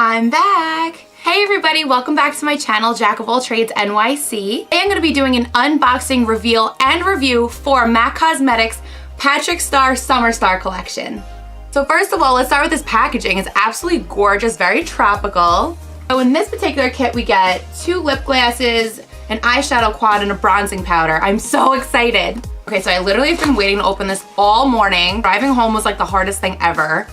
I'm back. Hey everybody, welcome back to my channel, Jack of all Trades NYC. Today I'm going to be doing an unboxing, reveal, and review for MAC Cosmetics Patrick Starrr Summer Star collection. So first of all, let's start with this packaging. It's absolutely gorgeous, very tropical. So in this particular kit, we get 2 lip glasses, an eyeshadow quad, and a bronzing powder. I'm so excited. Okay, so I literally have been waiting to open this all morning. Driving home was like the hardest thing ever.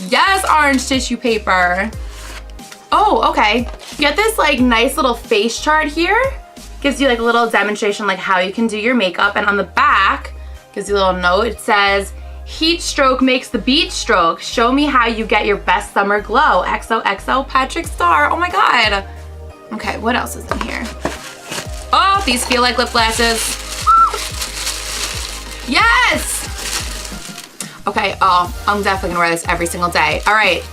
Yes, orange tissue paper. Oh, okay. You get this like nice little face chart here. Gives you like a little demonstration like how you can do your makeup. And on the back, gives you a little note. It says, heat stroke makes the beat stroke. Show me how you get your best summer glow. XOXO Patrick Starrr. Oh my God. Okay, what else is in here? Oh, these feel like lip glasses. Yes! Okay, oh, I'm definitely gonna wear this every single day. All right,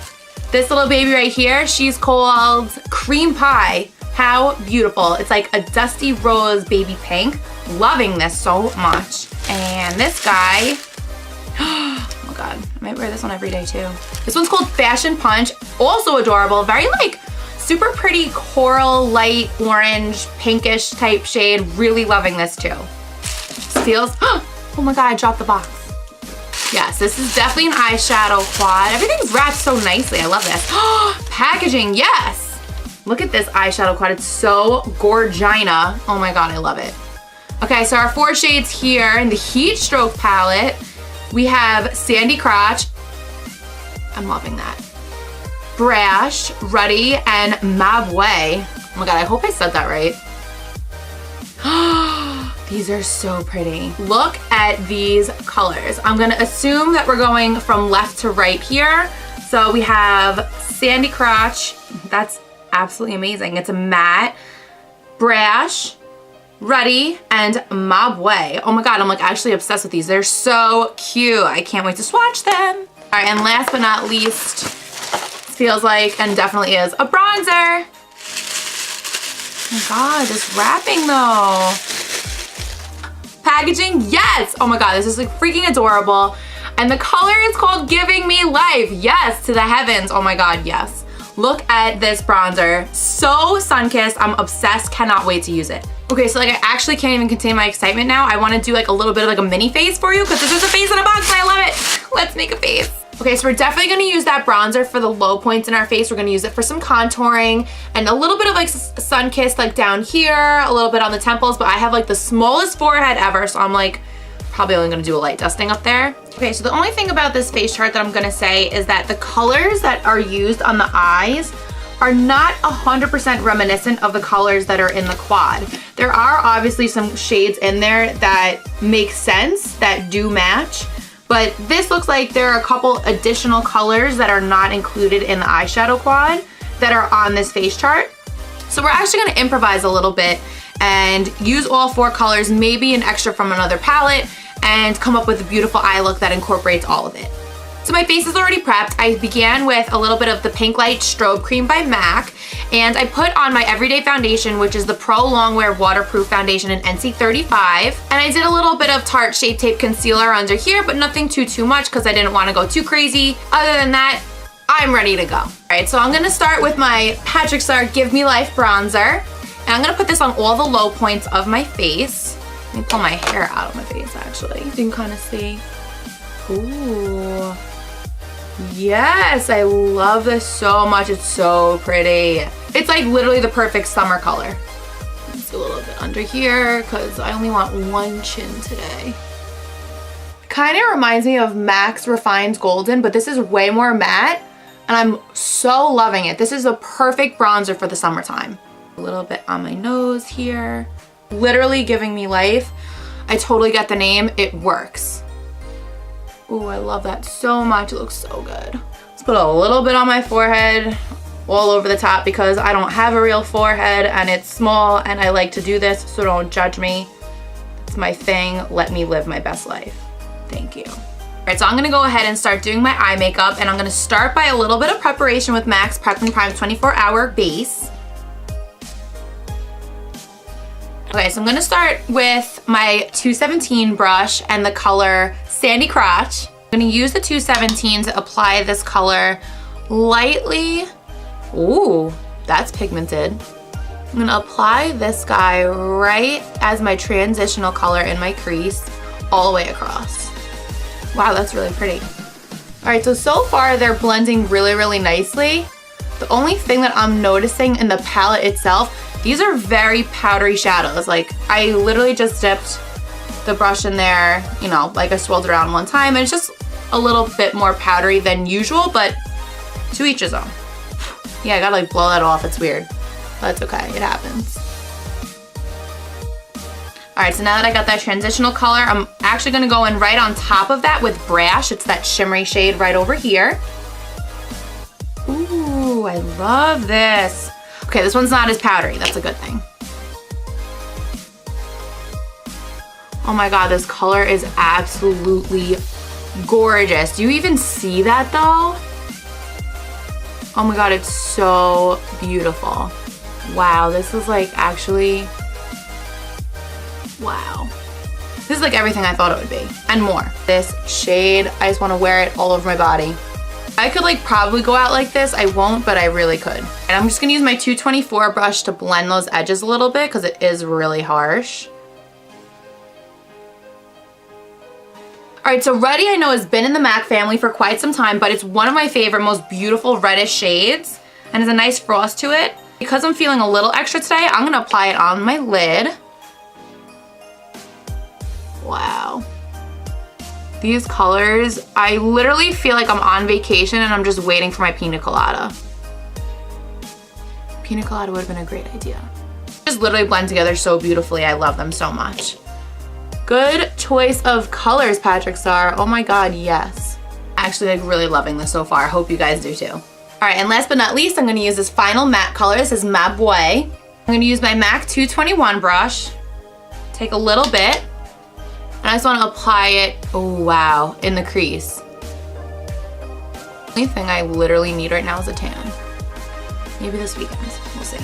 this little baby right here, she's called Cream Pie. How beautiful. It's like a dusty rose baby pink. Loving this so much. And this guy, oh my God, I might wear this one every day too. This one's called Fashion Punch, also adorable. Very like super pretty coral, light orange, pinkish type shade. Really loving this too. Feels, oh my God, I dropped the box. Yes, this is definitely an eyeshadow quad. Everything's wrapped so nicely. I love this. Packaging, yes. Look at this eyeshadow quad. It's so gorgina. Oh my God, I love it. Okay, so our 4 shades here in the Heat Stroke palette, we have Sandy Crotch. I'm loving that. Brash, Ruddy, and Mauve. Oh my God, I hope I said that right. These are so pretty. Look at these colors. I'm gonna assume that we're going from left to right here. So we have Sandy Crotch. That's absolutely amazing. It's a matte, Brash, Ruddy, and Mauve. Oh my God, I'm like actually obsessed with these. They're so cute. I can't wait to swatch them. All right, and last but not least, feels like, and definitely is, a bronzer. Oh my God, this wrapping though. Packaging, yes! Oh my God, this is like freaking adorable. And the color is called Giving Me Life. Yes, to the heavens. Oh my God, yes. Look at this bronzer. So sun-kissed. I'm obsessed, cannot wait to use it. Okay, so like I actually can't even contain my excitement now. I wanna do like a little bit of like a mini face for you because this is a face in a box and I love it. Let's make a face. Okay, so we're definitely gonna use that bronzer for the low points in our face. We're gonna use it for some contouring and a little bit of like sun-kissed like down here, a little bit on the temples, but I have like the smallest forehead ever, so I'm like probably only gonna do a light dusting up there. Okay, so the only thing about this face chart that I'm gonna say is that the colors that are used on the eyes are not 100% reminiscent of the colors that are in the quad. There are obviously some shades in there that make sense, that do match. But this looks like there are a couple additional colors that are not included in the eyeshadow quad that are on this face chart. So we're actually gonna improvise a little bit and use all 4 colors, maybe an extra from another palette, and come up with a beautiful eye look that incorporates all of it. So my face is already prepped. I began with a little bit of the Pink Light Strobe Cream by MAC, and I put on my everyday foundation, which is the Pro Longwear Waterproof Foundation in NC35. And I did a little bit of Tarte Shape Tape Concealer under here, but nothing too much because I didn't want to go too crazy. Other than that, I'm ready to go. All right, so I'm gonna start with my Patrick Starrr Give Me Life bronzer. And I'm gonna put this on all the low points of my face. Let me pull my hair out of my face, actually. You can kind of see. Ooh. Yes, I love this so much. It's so pretty. It's like literally the perfect summer color. Let's do a little bit under here because I only want 1 chin today. Kind of reminds me of MAC's Refined Golden, but this is way more matte and I'm so loving it. This is a perfect bronzer for the summertime. A little bit on my nose here. Literally Giving Me Life. I totally get the name. It works. Ooh, I love that so much. It looks so good. Let's put a little bit on my forehead, all over the top because I don't have a real forehead and it's small and I like to do this, so don't judge me. It's my thing. Let me live my best life. Thank you. All right, so I'm gonna go ahead and start doing my eye makeup, and I'm gonna start by a little bit of preparation with MAC's Prep and Prime 24-hour base. Okay, so I'm gonna start with my 217 brush and the color Sandy Crotch. I'm gonna use the 217 to apply this color lightly, ooh, that's pigmented. I'm gonna apply this guy right as my transitional color in my crease, all the way across. Wow, that's really pretty. All right, so far they're blending really, really nicely. The only thing that I'm noticing in the palette itself, these are very powdery shadows. Like, I literally just dipped the brush in there, you know, like I swirled around one time, and it's just a little bit more powdery than usual, but to each his own. Yeah, I gotta like blow that off, it's weird. But it's okay, it happens. All right, so now that I got that transitional color, I'm actually gonna go in right on top of that with Brash. It's that shimmery shade right over here. Ooh, I love this. Okay, this one's not as powdery, that's a good thing. Oh my God, this color is absolutely gorgeous. Do you even see that though? Oh my God, it's so beautiful. Wow, this is like actually, wow. This is like everything I thought it would be and more. This shade, I just wanna wear it all over my body. I could like probably go out like this. I won't, but I really could. And I'm just gonna use my 224 brush to blend those edges a little bit because it is really harsh. All right, so Ready I know has been in the MAC family for quite some time, but it's one of my favorite, most beautiful reddish shades and has a nice frost to it. Because I'm feeling a little extra today, I'm gonna apply it on my lid. Wow. These colors, I literally feel like I'm on vacation and I'm just waiting for my pina colada. Pina colada would have been a great idea. Just literally blend together so beautifully. I love them so much. Good choice of colors, Patrick Starrr. Oh my God, yes. Actually, like really loving this so far. Hope you guys do too. All right, and last but not least, I'm gonna use this final matte color. This is Ma Boy. I'm gonna use my MAC 221 brush. Take a little bit, and I just wanna apply it, oh wow, in the crease. The only thing I literally need right now is a tan. Maybe this weekend, we'll see.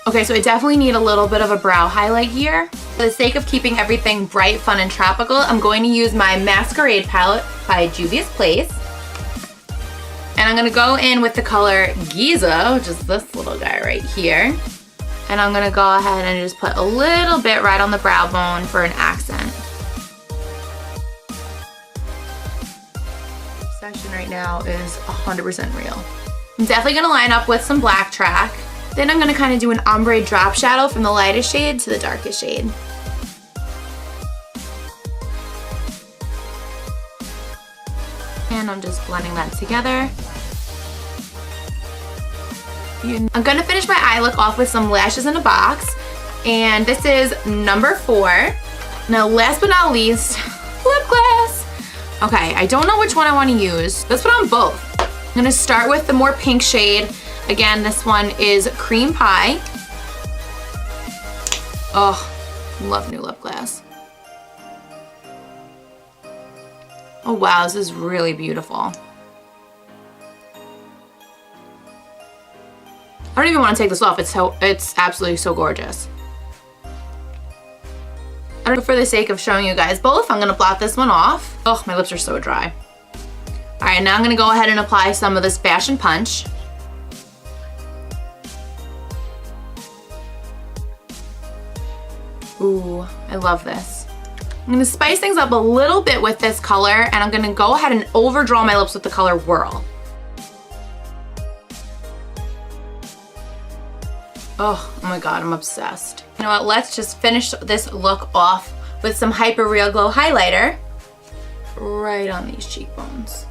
Okay, so I definitely need a little bit of a brow highlight here. For the sake of keeping everything bright, fun, and tropical, I'm going to use my Masquerade palette by Juvia's Place. And I'm gonna go in with the color Giza, which is this little guy right here. And I'm gonna go ahead and just put a little bit right on the brow bone for an accent. Session right now is 100% real. I'm definitely gonna line up with some black track. Then I'm gonna kind of do an ombre drop shadow from the lightest shade to the darkest shade. And I'm just blending that together. I'm gonna finish my eye look off with some lashes in a box. And this is number 4. Now last but not least, lip gloss. Okay, I don't know which one I wanna use. Let's put on both. I'm gonna start with the more pink shade. Again, this one is Cream Pie. Oh, love new lip gloss. Oh wow, this is really beautiful. I don't even want to take this off. It's absolutely so gorgeous. For the sake of showing you guys both, I'm gonna blot this one off. Oh, my lips are so dry. All right, now I'm gonna go ahead and apply some of this Fashion Punch. Ooh, I love this. I'm gonna spice things up a little bit with this color, and I'm gonna go ahead and overdraw my lips with the color Whirl. Oh my God, I'm obsessed. You know what, let's just finish this look off with some Hyper Real Glow highlighter right on these cheekbones.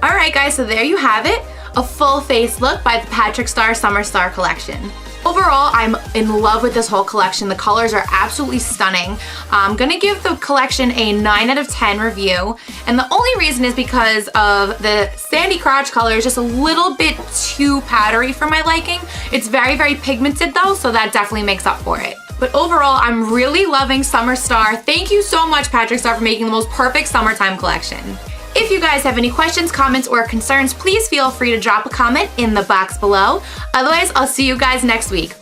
All right guys, so there you have it. A full face look by the Patrick Starrr Summer Star collection. Overall, I'm in love with this whole collection. The colors are absolutely stunning. I'm gonna give the collection a 9 out of 10 review. And the only reason is because of the sandy crotch color is just a little bit too powdery for my liking. It's very, very pigmented though, so that definitely makes up for it. But overall, I'm really loving Summer Star. Thank you so much, Patrick Starrr, for making the most perfect summertime collection. If you guys have any questions, comments, or concerns, please feel free to drop a comment in the box below. Otherwise, I'll see you guys next week.